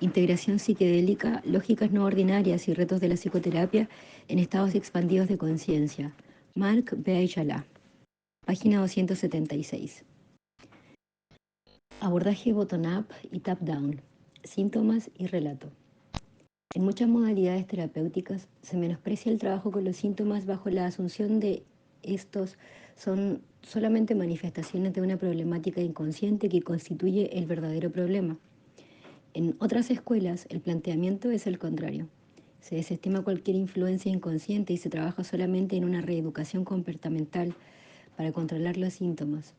Integración psiquedélica, lógicas no ordinarias y retos de la psicoterapia en estados expandidos de conciencia. Mark Beayala, página 276. Abordaje bottom-up y top-down, síntomas y relato. En muchas modalidades terapéuticas se menosprecia el trabajo con los síntomas bajo la asunción de estos son solamente manifestaciones de una problemática inconsciente que constituye el verdadero problema. En otras escuelas, el planteamiento es el contrario. Se desestima cualquier influencia inconsciente y se trabaja solamente en una reeducación comportamental para controlar los síntomas.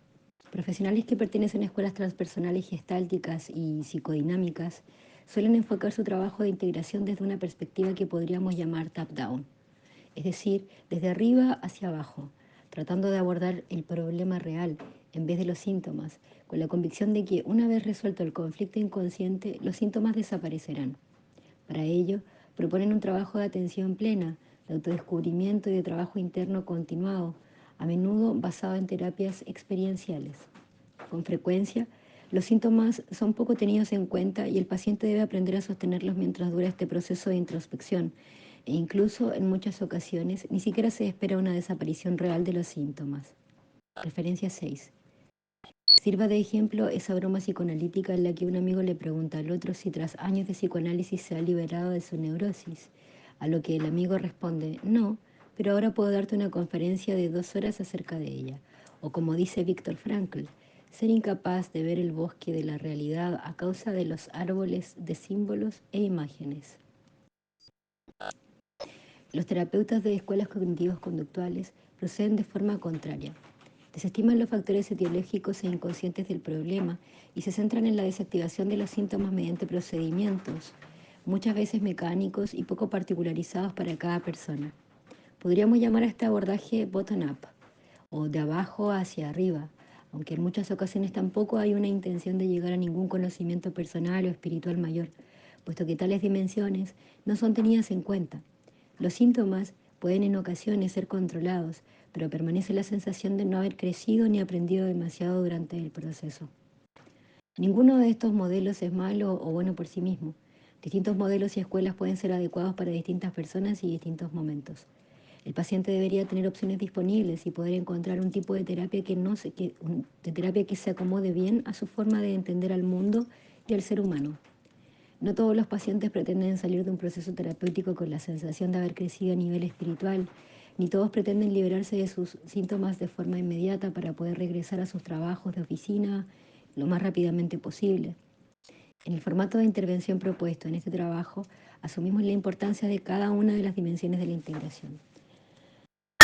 Profesionales que pertenecen a escuelas transpersonales gestálticas y psicodinámicas suelen enfocar su trabajo de integración desde una perspectiva que podríamos llamar top-down, es decir, desde arriba hacia abajo, tratando de abordar el problema real en vez de los síntomas, con la convicción de que una vez resuelto el conflicto inconsciente, los síntomas desaparecerán. Para ello, proponen un trabajo de atención plena, de autodescubrimiento y de trabajo interno continuado, a menudo basado en terapias experienciales. Con frecuencia, los síntomas son poco tenidos en cuenta y el paciente debe aprender a sostenerlos mientras dura este proceso de introspección, e incluso en muchas ocasiones ni siquiera se espera una desaparición real de los síntomas. Referencia 6. Sirva de ejemplo esa broma psicoanalítica en la que un amigo le pregunta al otro si tras años de psicoanálisis se ha liberado de su neurosis, a lo que el amigo responde, no, pero ahora puedo darte una conferencia de 2 horas acerca de ella. O como dice Viktor Frankl, ser incapaz de ver el bosque de la realidad a causa de los árboles de símbolos e imágenes. Los terapeutas de escuelas cognitivos conductuales proceden de forma contraria. Desestiman los factores etiológicos e inconscientes del problema y se centran en la desactivación de los síntomas mediante procedimientos, muchas veces mecánicos y poco particularizados para cada persona. Podríamos llamar a este abordaje bottom-up o de abajo hacia arriba, aunque en muchas ocasiones tampoco hay una intención de llegar a ningún conocimiento personal o espiritual mayor, puesto que tales dimensiones no son tenidas en cuenta. Los síntomas pueden en ocasiones ser controlados, pero permanece la sensación de no haber crecido ni aprendido demasiado durante el proceso. Ninguno de estos modelos es malo o bueno por sí mismo. Distintos modelos y escuelas pueden ser adecuados para distintas personas y distintos momentos. El paciente debería tener opciones disponibles y poder encontrar un tipo de terapia que se acomode bien a su forma de entender al mundo y al ser humano. No todos los pacientes pretenden salir de un proceso terapéutico con la sensación de haber crecido a nivel espiritual, ni todos pretenden liberarse de sus síntomas de forma inmediata para poder regresar a sus trabajos de oficina lo más rápidamente posible. En el formato de intervención propuesto en este trabajo, asumimos la importancia de cada una de las dimensiones de la integración.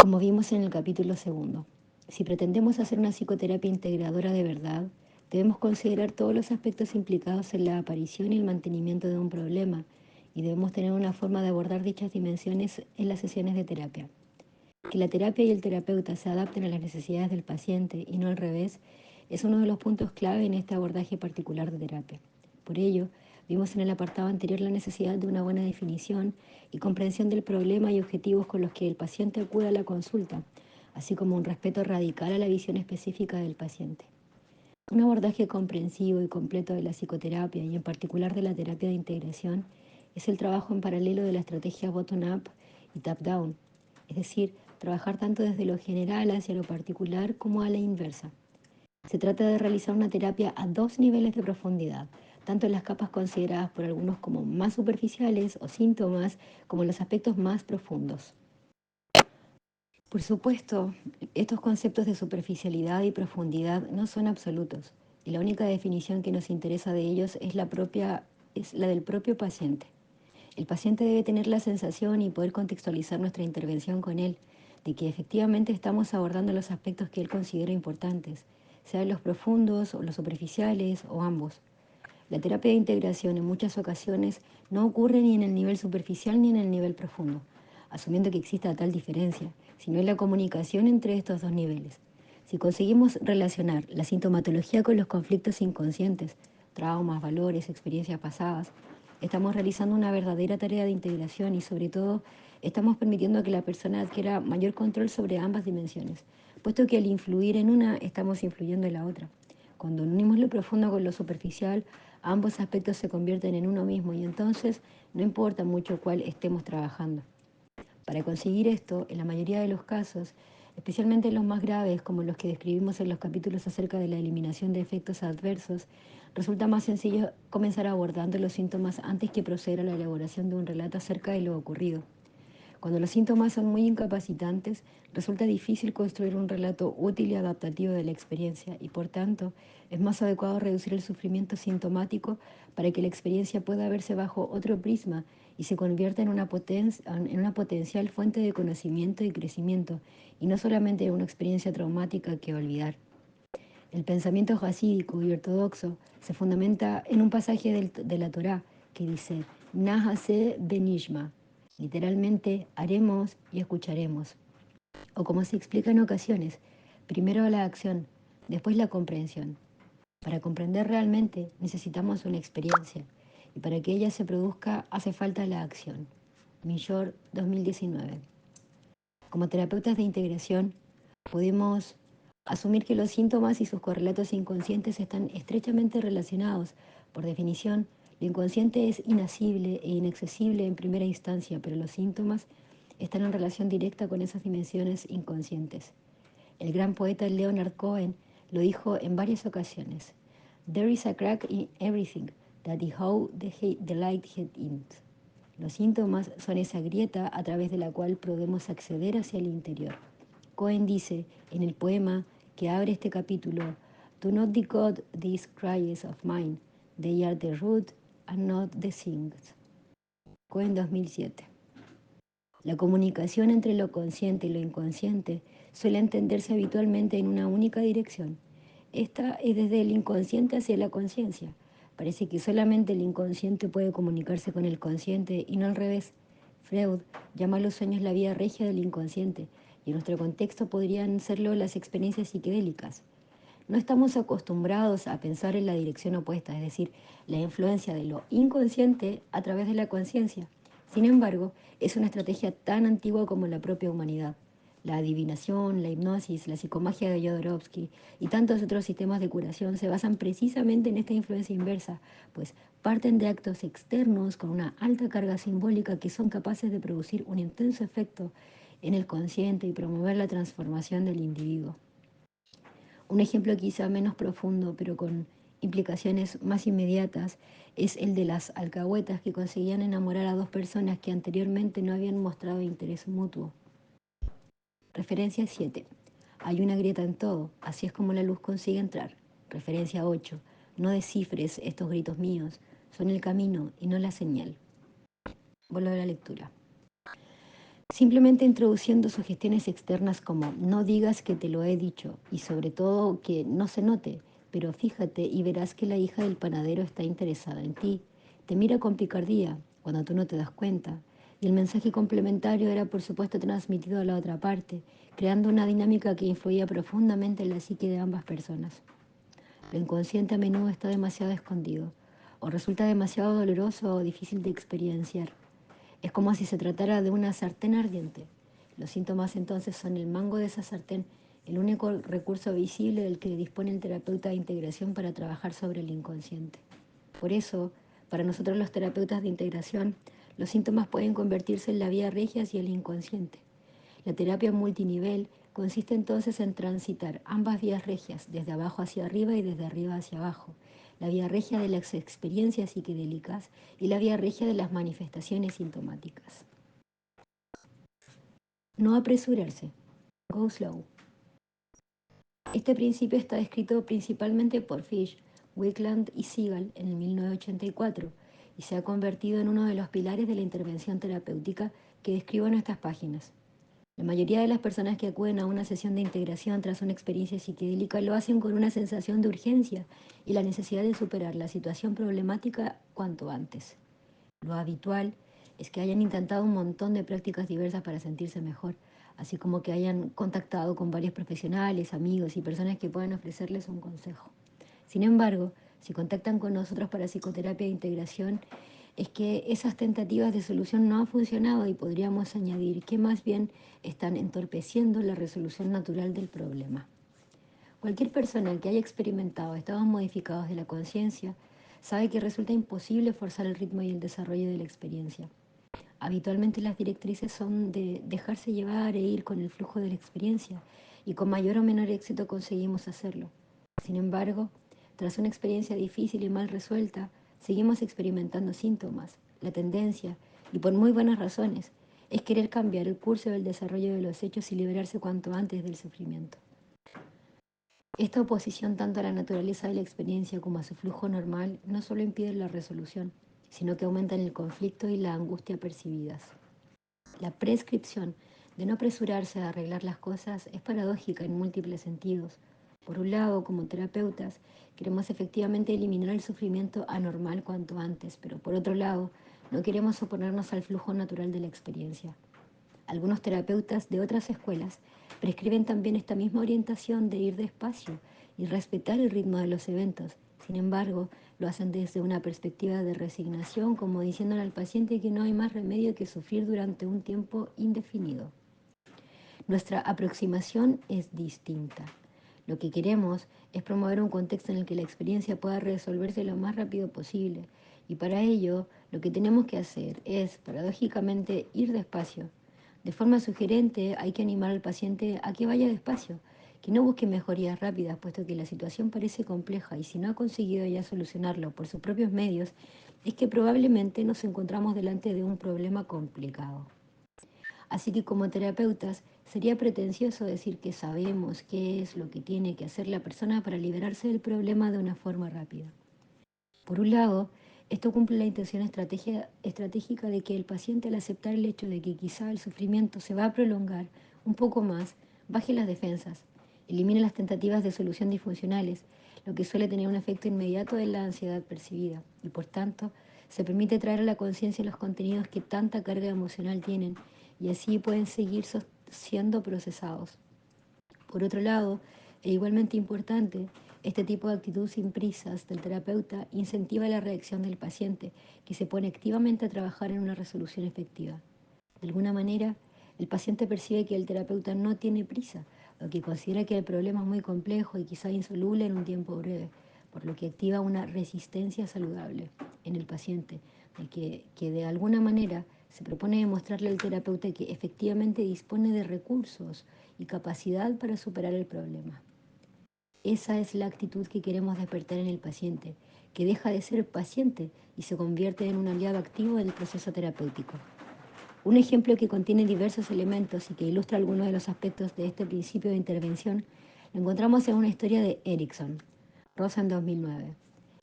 Como vimos en el capítulo 2, si pretendemos hacer una psicoterapia integradora de verdad, debemos considerar todos los aspectos implicados en la aparición y el mantenimiento de un problema, y debemos tener una forma de abordar dichas dimensiones en las sesiones de terapia. Que la terapia y el terapeuta se adapten a las necesidades del paciente y no al revés, es uno de los puntos clave en este abordaje particular de terapia. Por ello, vimos en el apartado anterior la necesidad de una buena definición y comprensión del problema y objetivos con los que el paciente acude a la consulta, así como un respeto radical a la visión específica del paciente. Un abordaje comprensivo y completo de la psicoterapia y en particular de la terapia de integración es el trabajo en paralelo de la estrategia bottom-up y top-down, es decir, trabajar tanto desde lo general hacia lo particular como a la inversa. Se trata de realizar una terapia a 2 niveles de profundidad, tanto en las capas consideradas por algunos como más superficiales o síntomas, como en los aspectos más profundos. Por supuesto, estos conceptos de superficialidad y profundidad no son absolutos, y la única definición que nos interesa de ellos es la del propio paciente. El paciente debe tener la sensación y poder contextualizar nuestra intervención con él, de que efectivamente estamos abordando los aspectos que él considera importantes, sean los profundos o los superficiales o ambos. La terapia de integración en muchas ocasiones no ocurre ni en el nivel superficial ni en el nivel profundo, asumiendo que exista tal diferencia, sino en la comunicación entre estos dos niveles. Si conseguimos relacionar la sintomatología con los conflictos inconscientes, traumas, valores, experiencias pasadas, estamos realizando una verdadera tarea de integración y sobre todo estamos permitiendo que la persona adquiera mayor control sobre ambas dimensiones, puesto que al influir en una estamos influyendo en la otra. Cuando unimos lo profundo con lo superficial, ambos aspectos se convierten en uno mismo y entonces no importa mucho cuál estemos trabajando. Para conseguir esto, en la mayoría de los casos, especialmente los más graves, como los que describimos en los capítulos acerca de la eliminación de efectos adversos, resulta más sencillo comenzar abordando los síntomas antes que proceder a la elaboración de un relato acerca de lo ocurrido. Cuando los síntomas son muy incapacitantes, resulta difícil construir un relato útil y adaptativo de la experiencia y, por tanto, es más adecuado reducir el sufrimiento sintomático para que la experiencia pueda verse bajo otro prisma y se convierta en una potencial fuente de conocimiento y crecimiento, y no solamente en una experiencia traumática que olvidar. El pensamiento jasídico y ortodoxo se fundamenta en un pasaje de la Torá que dice, Nahase benishma, literalmente haremos y escucharemos. O como se explica en ocasiones, primero la acción, después la comprensión. Para comprender realmente necesitamos una experiencia y para que ella se produzca hace falta la acción. Millor 2019. Como terapeutas de integración, podemos asumir que los síntomas y sus correlatos inconscientes están estrechamente relacionados. Por definición, lo inconsciente es inasible e inaccesible en primera instancia, pero los síntomas están en relación directa con esas dimensiones inconscientes. El gran poeta Leonard Cohen lo dijo en varias ocasiones. There is a crack in everything that is how the light gets in. Los síntomas son esa grieta a través de la cual podemos acceder hacia el interior. Cohen dice en el poema que abre este capítulo, Do not decode these cries of mine, they are the root and not the things. Cohen 2007. La comunicación entre lo consciente y lo inconsciente suele entenderse habitualmente en una única dirección. Esta es desde el inconsciente hacia la conciencia. Parece que solamente el inconsciente puede comunicarse con el consciente y no al revés. Freud llama a los sueños la vía regia del inconsciente y en nuestro contexto podrían serlo las experiencias psicodélicas. No estamos acostumbrados a pensar en la dirección opuesta, es decir, la influencia de lo inconsciente a través de la conciencia. Sin embargo, es una estrategia tan antigua como la propia humanidad. La adivinación, la hipnosis, la psicomagia de Jodorowsky y tantos otros sistemas de curación se basan precisamente en esta influencia inversa, pues parten de actos externos con una alta carga simbólica que son capaces de producir un intenso efecto en el consciente y promover la transformación del individuo. Un ejemplo quizá menos profundo, pero con implicaciones más inmediatas, es el de las alcahuetas que conseguían enamorar a dos personas que anteriormente no habían mostrado interés mutuo. Referencia 7. Hay una grieta en todo, así es como la luz consigue entrar. Referencia 8. No descifres estos gritos míos, son el camino y no la señal. Vuelvo a la lectura. Simplemente introduciendo sugestiones externas como no digas que te lo he dicho y sobre todo que no se note, pero fíjate y verás que la hija del panadero está interesada en ti. Te mira con picardía cuando tú no te das cuenta. Y el mensaje complementario era por supuesto transmitido a la otra parte, creando una dinámica que influía profundamente en la psique de ambas personas. Lo inconsciente a menudo está demasiado escondido, o resulta demasiado doloroso o difícil de experienciar. Es como si se tratara de una sartén ardiente. Los síntomas entonces son el mango de esa sartén, el único recurso visible del que dispone el terapeuta de integración para trabajar sobre el inconsciente. Por eso, para nosotros los terapeutas de integración, los síntomas pueden convertirse en la vía regia hacia el inconsciente. La terapia multinivel consiste entonces en transitar ambas vías regias, desde abajo hacia arriba y desde arriba hacia abajo. La vía regia de las experiencias psicodélicas y la vía regia de las manifestaciones sintomáticas. No apresurarse. Go slow. Este principio está descrito principalmente por Fish, Wickland y Siegel en el 1984 y se ha convertido en uno de los pilares de la intervención terapéutica que describo en estas páginas. La mayoría de las personas que acuden a una sesión de integración tras una experiencia psicodélica lo hacen con una sensación de urgencia y la necesidad de superar la situación problemática cuanto antes. Lo habitual es que hayan intentado un montón de prácticas diversas para sentirse mejor, así como que hayan contactado con varios profesionales, amigos y personas que puedan ofrecerles un consejo. Sin embargo, si contactan con nosotros para psicoterapia de integración, es que esas tentativas de solución no han funcionado y podríamos añadir que más bien están entorpeciendo la resolución natural del problema. Cualquier persona que haya experimentado estados modificados de la conciencia sabe que resulta imposible forzar el ritmo y el desarrollo de la experiencia. Habitualmente las directrices son de dejarse llevar e ir con el flujo de la experiencia, y con mayor o menor éxito conseguimos hacerlo. Sin embargo, tras una experiencia difícil y mal resuelta, seguimos experimentando síntomas. La tendencia, y por muy buenas razones, es querer cambiar el curso del desarrollo de los hechos y liberarse cuanto antes del sufrimiento. Esta oposición tanto a la naturaleza de la experiencia como a su flujo normal no solo impide la resolución, sino que aumentan el conflicto y la angustia percibidas. La prescripción de no apresurarse a arreglar las cosas es paradójica en múltiples sentidos. Por un lado, como terapeutas, queremos efectivamente eliminar el sufrimiento anormal cuanto antes, pero por otro lado, no queremos oponernos al flujo natural de la experiencia. Algunos terapeutas de otras escuelas prescriben también esta misma orientación de ir despacio y respetar el ritmo de los eventos. Sin embargo, lo hacen desde una perspectiva de resignación, como diciéndole al paciente que no hay más remedio que sufrir durante un tiempo indefinido. Nuestra aproximación es distinta. Lo que queremos es promover un contexto en el que la experiencia pueda resolverse lo más rápido posible. Y para ello, lo que tenemos que hacer es, paradójicamente, ir despacio. De forma sugerente, hay que animar al paciente a que vaya despacio, que no busque mejorías rápidas, puesto que la situación parece compleja y si no ha conseguido ya solucionarlo por sus propios medios, es que probablemente nos encontramos delante de un problema complicado. Así que como terapeutas sería pretencioso decir que sabemos qué es lo que tiene que hacer la persona para liberarse del problema de una forma rápida. Por un lado, esto cumple la intención estratégica de que el paciente, al aceptar el hecho de que quizá el sufrimiento se va a prolongar un poco más, baje las defensas, elimine las tentativas de solución disfuncionales, lo que suele tener un efecto inmediato en la ansiedad percibida, y por tanto se permite traer a la conciencia los contenidos que tanta carga emocional tienen y así pueden seguir siendo procesados. Por otro lado, e igualmente importante, este tipo de actitud sin prisas del terapeuta incentiva la reacción del paciente, que se pone activamente a trabajar en una resolución efectiva. De alguna manera, el paciente percibe que el terapeuta no tiene prisa, o que considera que el problema es muy complejo y quizá insoluble en un tiempo breve, por lo que activa una resistencia saludable en el paciente, que de alguna manera se propone demostrarle al terapeuta que efectivamente dispone de recursos y capacidad para superar el problema. Esa es la actitud que queremos despertar en el paciente, que deja de ser paciente y se convierte en un aliado activo del proceso terapéutico. Un ejemplo que contiene diversos elementos y que ilustra algunos de los aspectos de este principio de intervención lo encontramos en una historia de Erickson, Rosa en 2009.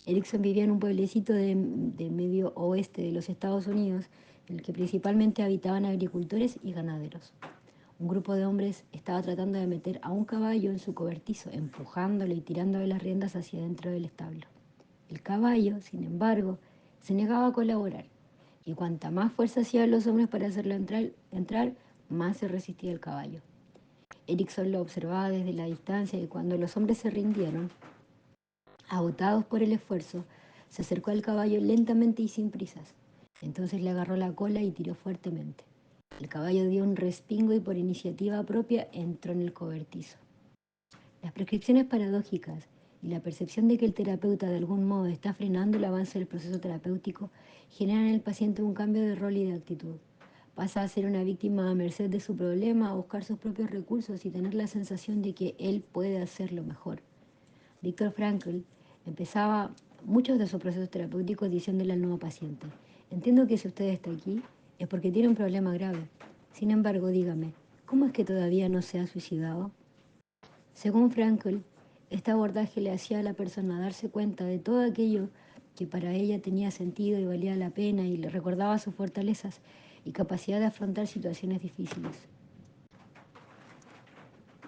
Erickson vivía en un pueblecito de medio oeste de los Estados Unidos en el que principalmente habitaban agricultores y ganaderos. Un grupo de hombres estaba tratando de meter a un caballo en su cobertizo, empujándolo y tirando de las riendas hacia dentro del establo. El caballo, sin embargo, se negaba a colaborar, y cuanta más fuerza hacían los hombres para hacerlo entrar, más se resistía el caballo. Erickson lo observaba desde la distancia y cuando los hombres se rindieron, agotados por el esfuerzo, se acercó al caballo lentamente y sin prisas. Entonces le agarró la cola y tiró fuertemente. El caballo dio un respingo y por iniciativa propia entró en el cobertizo. Las prescripciones paradójicas y la percepción de que el terapeuta de algún modo está frenando el avance del proceso terapéutico generan en el paciente un cambio de rol y de actitud. Pasa a ser una víctima a merced de su problema, a buscar sus propios recursos y tener la sensación de que él puede hacerlo mejor. Viktor Frankl empezaba muchos de sus procesos terapéuticos diciéndole al nuevo paciente: entiendo que si usted está aquí es porque tiene un problema grave. Sin embargo, dígame, ¿cómo es que todavía no se ha suicidado? Según Frankl, este abordaje le hacía a la persona darse cuenta de todo aquello que para ella tenía sentido y valía la pena y le recordaba sus fortalezas y capacidad de afrontar situaciones difíciles.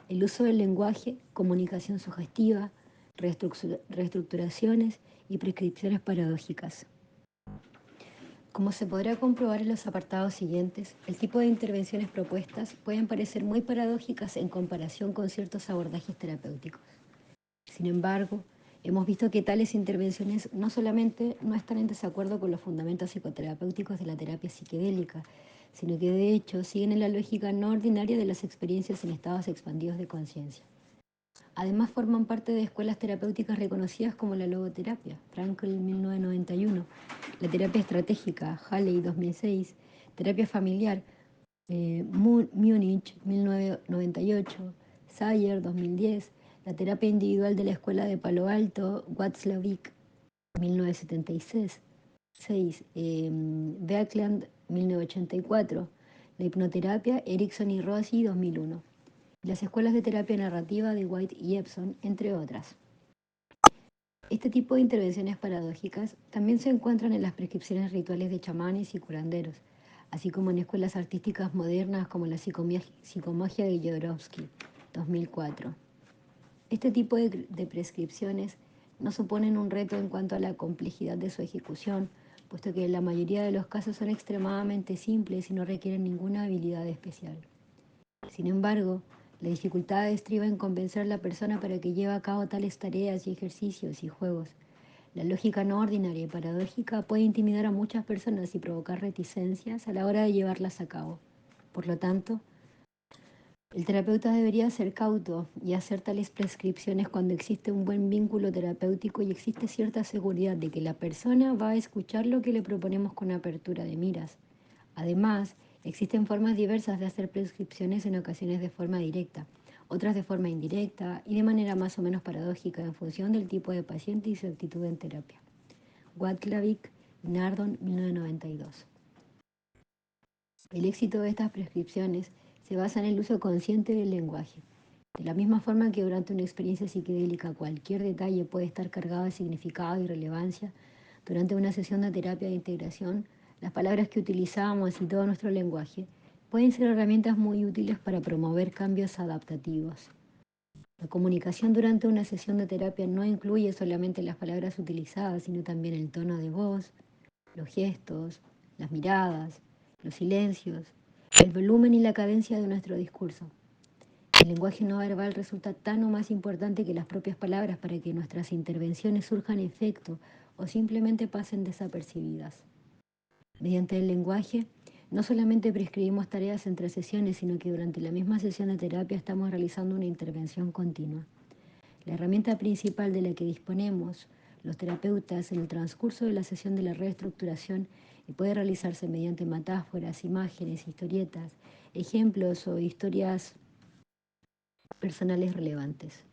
El uso del lenguaje, comunicación sugestiva, reestructuraciones y prescripciones paradójicas. Como se podrá comprobar en los apartados siguientes, el tipo de intervenciones propuestas pueden parecer muy paradójicas en comparación con ciertos abordajes terapéuticos. Sin embargo, hemos visto que tales intervenciones no solamente no están en desacuerdo con los fundamentos psicoterapéuticos de la terapia psiquedélica, sino que de hecho siguen en la lógica no ordinaria de las experiencias en estados expandidos de conciencia. Además forman parte de escuelas terapéuticas reconocidas como la logoterapia, Frankl 1991, la terapia estratégica, Halley 2006, terapia familiar, Múnich 1998, Sayer 2010, la terapia individual de la Escuela de Palo Alto, Watzlawick 1976, Beckland 1984, la hipnoterapia Erickson y Rossi 2001, las escuelas de terapia narrativa de White y Epson, entre otras. Este tipo de intervenciones paradójicas también se encuentran en las prescripciones rituales de chamanes y curanderos, así como en escuelas artísticas modernas como la psicomagia de Jodorowsky, 2004. Este tipo de prescripciones no suponen un reto en cuanto a la complejidad de su ejecución, puesto que en la mayoría de los casos son extremadamente simples y no requieren ninguna habilidad especial. Sin embargo, la dificultad estriba en convencer a la persona para que lleve a cabo tales tareas y ejercicios y juegos. La lógica no ordinaria y paradójica puede intimidar a muchas personas y provocar reticencias a la hora de llevarlas a cabo. Por lo tanto, el terapeuta debería ser cauto y hacer tales prescripciones cuando existe un buen vínculo terapéutico y existe cierta seguridad de que la persona va a escuchar lo que le proponemos con apertura de miras. Además, existen formas diversas de hacer prescripciones, en ocasiones de forma directa, otras de forma indirecta y de manera más o menos paradójica en función del tipo de paciente y su actitud en terapia. Watzlawick y Nardon, 1992. El éxito de estas prescripciones se basa en el uso consciente del lenguaje. De la misma forma que durante una experiencia psiquedélica cualquier detalle puede estar cargado de significado y relevancia, durante una sesión de terapia de integración, las palabras que utilizamos y todo nuestro lenguaje pueden ser herramientas muy útiles para promover cambios adaptativos. La comunicación durante una sesión de terapia no incluye solamente las palabras utilizadas, sino también el tono de voz, los gestos, las miradas, los silencios, el volumen y la cadencia de nuestro discurso. El lenguaje no verbal resulta tan o más importante que las propias palabras para que nuestras intervenciones surjan efecto o simplemente pasen desapercibidas. Mediante el lenguaje, no solamente prescribimos tareas entre sesiones, sino que durante la misma sesión de terapia estamos realizando una intervención continua. La herramienta principal de la que disponemos los terapeutas en el transcurso de la sesión de la reestructuración y puede realizarse mediante metáforas, imágenes, historietas, ejemplos o historias personales relevantes.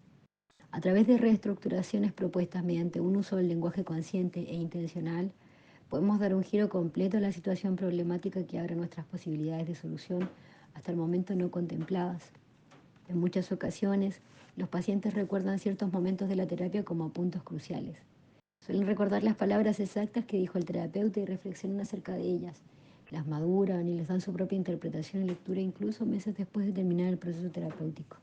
A través de reestructuraciones propuestas mediante un uso del lenguaje consciente e intencional, podemos dar un giro completo a la situación problemática que abre nuestras posibilidades de solución hasta el momento no contempladas. En muchas ocasiones, los pacientes recuerdan ciertos momentos de la terapia como puntos cruciales. Suelen recordar las palabras exactas que dijo el terapeuta y reflexionan acerca de ellas. Las maduran y les dan su propia interpretación y lectura incluso meses después de terminar el proceso terapéutico.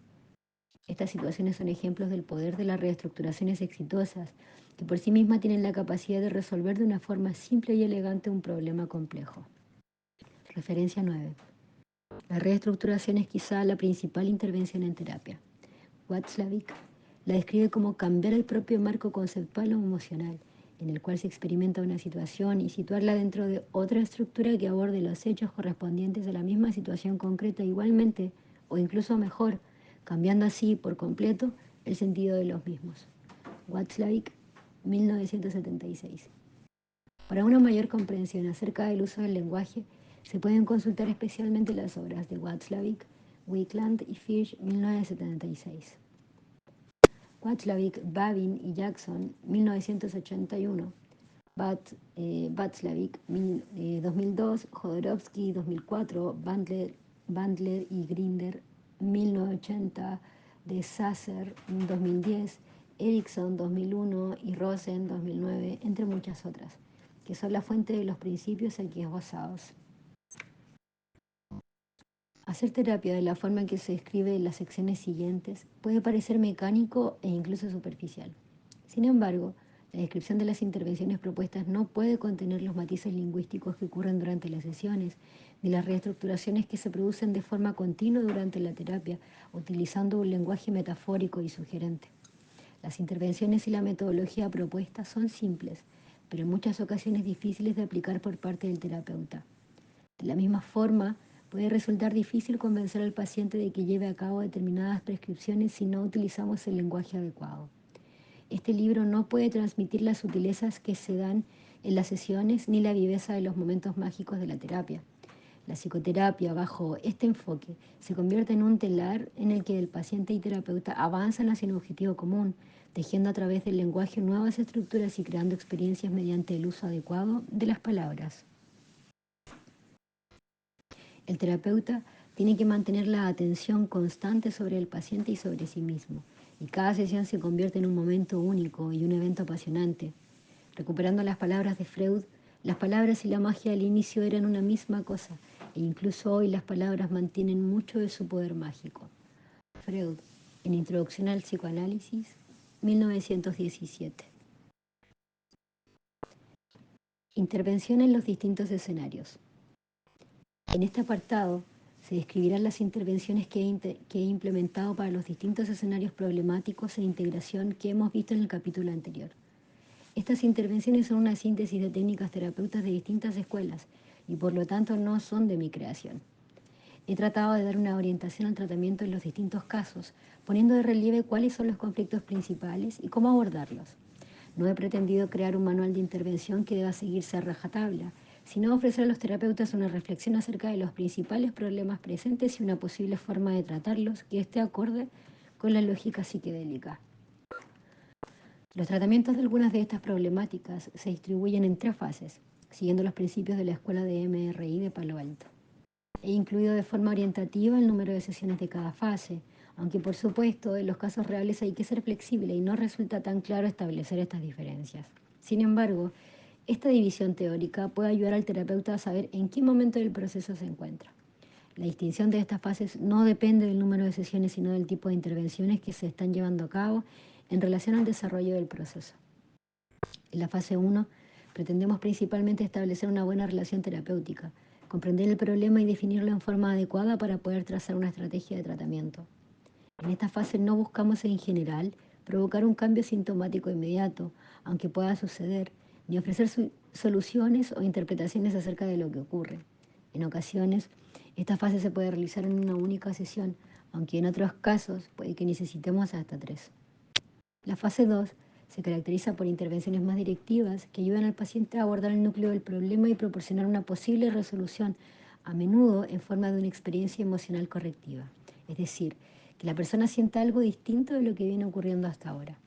Estas situaciones son ejemplos del poder de las reestructuraciones exitosas, que por sí mismas tienen la capacidad de resolver de una forma simple y elegante un problema complejo. Referencia 9. La reestructuración es quizá la principal intervención en terapia. Watzlawick la describe como cambiar el propio marco conceptual o emocional, en el cual se experimenta una situación y situarla dentro de otra estructura que aborde los hechos correspondientes a la misma situación concreta igualmente o incluso mejor, cambiando así por completo el sentido de los mismos. Watzlawick, 1976. Para una mayor comprensión acerca del uso del lenguaje, se pueden consultar especialmente las obras de Watzlawick, Wickland y Fish, 1976. Watzlawick, Babin y Jackson, 1981. Watzlawick, 2002. Jodorowsky, 2004. Bandler y Grinder, 1980. De Sasser, 2010. Erickson, 2001. Y Rosen, 2009, entre muchas otras, que son la fuente de los principios en que es basados. Hacer terapia de la forma en que se describe en las secciones siguientes puede parecer mecánico e incluso superficial. Sin embargo, la descripción de las intervenciones propuestas no puede contener los matices lingüísticos que ocurren durante las sesiones, ni las reestructuraciones que se producen de forma continua durante la terapia, utilizando un lenguaje metafórico y sugerente. Las intervenciones y la metodología propuesta son simples, pero en muchas ocasiones difíciles de aplicar por parte del terapeuta. De la misma forma, Puede resultar difícil convencer al paciente de que lleve a cabo determinadas prescripciones si no utilizamos el lenguaje adecuado. Este libro no puede transmitir las sutilezas que se dan en las sesiones ni la viveza de los momentos mágicos de la terapia. La psicoterapia, bajo este enfoque, se convierte en un telar en el que el paciente y terapeuta avanzan hacia un objetivo común, tejiendo a través del lenguaje nuevas estructuras y creando experiencias mediante el uso adecuado de las palabras. El terapeuta tiene que mantener la atención constante sobre el paciente y sobre sí mismo, y cada sesión se convierte en un momento único y un evento apasionante. Recuperando las palabras de Freud, las palabras y la magia al inicio eran una misma cosa, e incluso hoy las palabras mantienen mucho de su poder mágico. Freud, en Introducción al Psicoanálisis, 1917. Intervención en los distintos escenarios. En este apartado se describirán las intervenciones que he implementado para los distintos escenarios problemáticos e integración que hemos visto en el capítulo anterior. Estas intervenciones son una síntesis de técnicas terapeutas de distintas escuelas y por lo tanto no son de mi creación. He tratado de dar una orientación al tratamiento en los distintos casos, poniendo de relieve cuáles son los conflictos principales y cómo abordarlos. No he pretendido crear un manual de intervención que deba seguirse a rajatabla, sino ofrecer a los terapeutas una reflexión acerca de los principales problemas presentes y una posible forma de tratarlos que esté acorde con la lógica psiquedélica. Los tratamientos de algunas de estas problemáticas se distribuyen en 3 fases, siguiendo los principios de la escuela de MRI de Palo Alto. He incluido de forma orientativa el número de sesiones de cada fase, aunque por supuesto en los casos reales hay que ser flexible y no resulta tan claro establecer estas diferencias. Sin embargo, esta división teórica puede ayudar al terapeuta a saber en qué momento del proceso se encuentra. La distinción de estas fases no depende del número de sesiones, sino del tipo de intervenciones que se están llevando a cabo en relación al desarrollo del proceso. En la fase 1, pretendemos principalmente establecer una buena relación terapéutica, comprender el problema y definirlo en forma adecuada para poder trazar una estrategia de tratamiento. En esta fase no buscamos en general provocar un cambio sintomático inmediato, aunque pueda suceder, ni ofrecer soluciones o interpretaciones acerca de lo que ocurre. En ocasiones, esta fase se puede realizar en una única sesión, aunque en otros casos puede que necesitemos hasta 3. La fase 2 se caracteriza por intervenciones más directivas que ayudan al paciente a abordar el núcleo del problema y proporcionar una posible resolución, a menudo en forma de una experiencia emocional correctiva. Es decir, que la persona sienta algo distinto de lo que viene ocurriendo hasta ahora.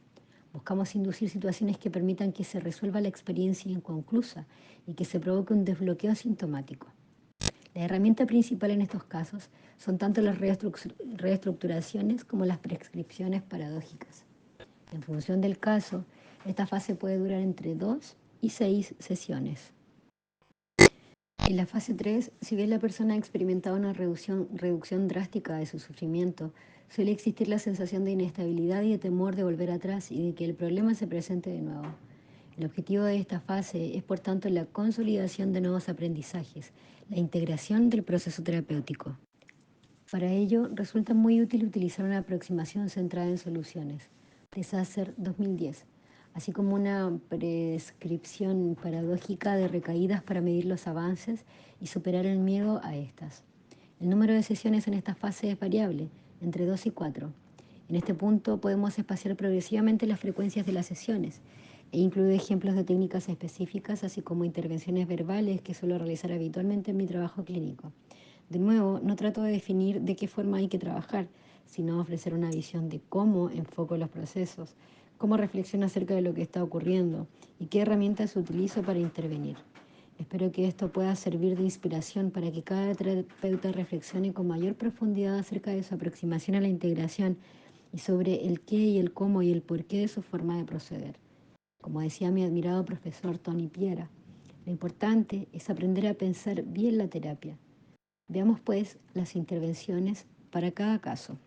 Buscamos inducir situaciones que permitan que se resuelva la experiencia inconclusa y que se provoque un desbloqueo sintomático. La herramienta principal en estos casos son tanto las reestructuraciones como las prescripciones paradójicas. En función del caso, esta fase puede durar entre 2 y 6 sesiones. En la fase 3, si bien la persona ha experimentado una reducción drástica de su sufrimiento, suele existir la sensación de inestabilidad y de temor de volver atrás y de que el problema se presente de nuevo. El objetivo de esta fase es, por tanto, la consolidación de nuevos aprendizajes, la integración del proceso terapéutico. Para ello, resulta muy útil utilizar una aproximación centrada en soluciones, de Sasser 2010, así como una prescripción paradójica de recaídas para medir los avances y superar el miedo a estas. El número de sesiones en esta fase es variable, entre 2 y 4. En este punto podemos espaciar progresivamente las frecuencias de las sesiones. He incluido ejemplos de técnicas específicas, así como intervenciones verbales que suelo realizar habitualmente en mi trabajo clínico. De nuevo, no trato de definir de qué forma hay que trabajar, sino ofrecer una visión de cómo enfoco los procesos, cómo reflexiono acerca de lo que está ocurriendo y qué herramientas utilizo para intervenir. Espero que esto pueda servir de inspiración para que cada terapeuta reflexione con mayor profundidad acerca de su aproximación a la integración y sobre el qué y el cómo y el porqué de su forma de proceder. Como decía mi admirado profesor Tony Piera, lo importante es aprender a pensar bien la terapia. Veamos pues las intervenciones para cada caso.